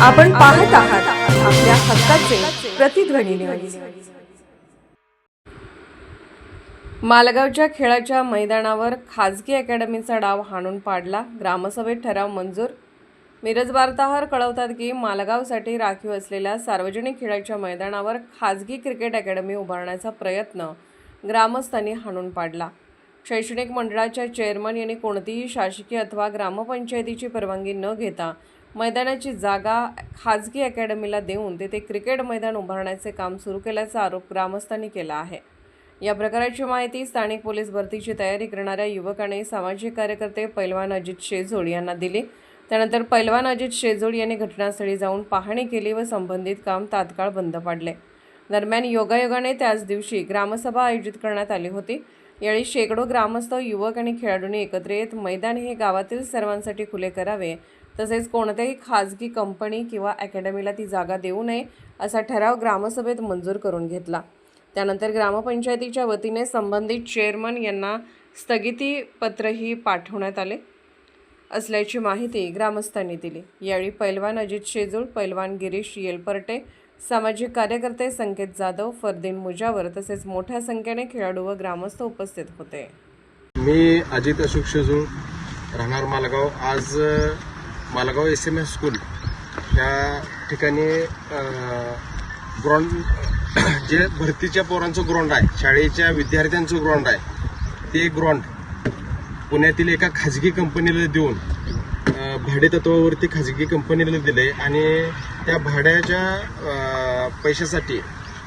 आपण पाहत आहात आपल्या हक्काचे प्रतिध्वनी न्यूज। मालगावच्या खेळाच्या मैदानावर खाजगी अकॅडमीचा डाव हाणून पाडला, ग्रामसभेत ठराव मंजूर। मिरज वार्ताहर कळवतात की मालगावसाठी राखीव असलेल्या सार्वजनिक खेळाच्या मैदानावर खाजगी क्रिकेट अकॅडमी उभारण्याचा प्रयत्न ग्रामस्थांनी हाणून पाडला। शैक्षणिक मंडळाच्या चेअरमन यांनी कोणतीही शासकीय अथवा ग्रामपंचायतीची परवानगी न घेता मैदानाची जागा खाजगी अकॅडमीला देऊन तेथे क्रिकेट मैदान उभारण्याचे काम सुरू केल्याचा आरोप ग्रामस्थांनी केला आहे। या प्रकाराची माहिती स्थानिक पोलीस भरतीची तयारी करणाऱ्या युवकाने सामाजिक कार्यकर्ते पैलवान अजित शेजोळ यांना दिली। त्यानंतर पैलवान अजित शेजोळ यांनी घटनास्थळी जाऊन पाहणी केली व संबंधित काम तात्काळ बंद पाडले। दरम्यान योगायोगाने त्याच दिवशी ग्रामसभा आयोजित करण्यात आली होती। यावेळी शेकडो ग्रामस्थ, युवक आणि खेळाडूंनी एकत्र येत मैदान हे गावातील सर्वांसाठी खुले करावे, तसेच कोणत्याही खाजगी कंपनी किंवा अकॅडमीला ती जागा देऊ नये असा ठराव ग्रामसभेत मंजूर करून घेतला। त्यानंतर ग्रामपंचायतीच्या वतीने संबंधित चेअरमन यांना स्थगितीपत्रही पाठवण्यात आले असल्याची माहिती ग्रामस्थांनी दिली। यावेळी पैलवान अजित शेजोळ, पैलवान गिरीश येलपर्टे, सामाजिक कार्यकर्ते संकेत जाधव, फरदीन मुजावर तसेच मोठ्या संख्येने खेळाडू व ग्रामस्थ उपस्थित होते। मी अजित अशोक शेजूळ, राहणार मालगाव। आज मालगाव SMS स्कूल या ठिकाणी ग्राउंड जे भरतीच्या पोरांचं ग्राउंड आहे, शाळेच्या विद्यार्थ्यांचं ग्राउंड आहे, ते ग्राउंड पुण्यातील एका खाजगी कंपनीला देऊन भाडे तत्वावरती खाजगी कंपनीला दिले आणि त्या भाड्याच्या पैशासाठी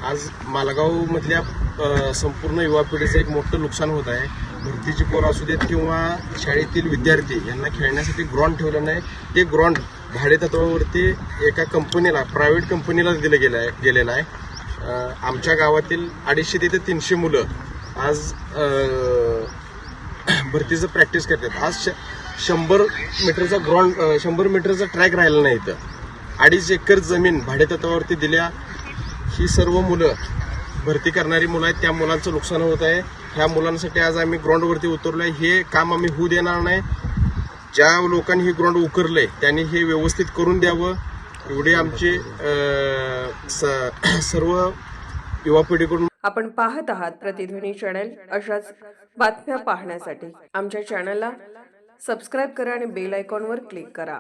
आज मालगावमधल्या संपूर्ण युवा पिढीचं एक मोठं नुकसान होत आहे। भरतीची पोरं असू देत किंवा शाळेतील विद्यार्थी यांना खेळण्यासाठी ग्राउंड ठेवलं नाही, ते ग्राउंड भाडे तत्वावरती एका कंपनीला, प्रायव्हेट कंपनीला गेलेलं आहे। आमच्या गावातील 250 ते 300 मुलं आज भरतीचं प्रॅक्टिस करतात। आज 100 मीटरचा ग्राउंड, 100 मीटरचा ट्रॅक राहिला नाही। इथं 2.5 एकर जमीन भाडे तत्वावरती दिल्या। ही सर्व मुलं भरती करणारी मुलं आहेत, त्या मुलांचं नुकसान होत आहे। ह्या मुलांसाठी आज आम्ही ग्राउंडवरती उतरलो आहे। हे काम आम्ही होऊ देणार नाही। ज्या लोकांनी हे ग्राउंड उकरले त्यांनी हे व्यवस्थित करून द्यावं, एवढी आमची सर्व युवा पिढीकडून। आपण पाहत आहात प्रतिध्वनी चॅनल। अशाच बातम्या पाहण्यासाठी आमच्या चॅनलला सबस्क्राइब करा आणि बेल आयकॉनवर क्लिक करा।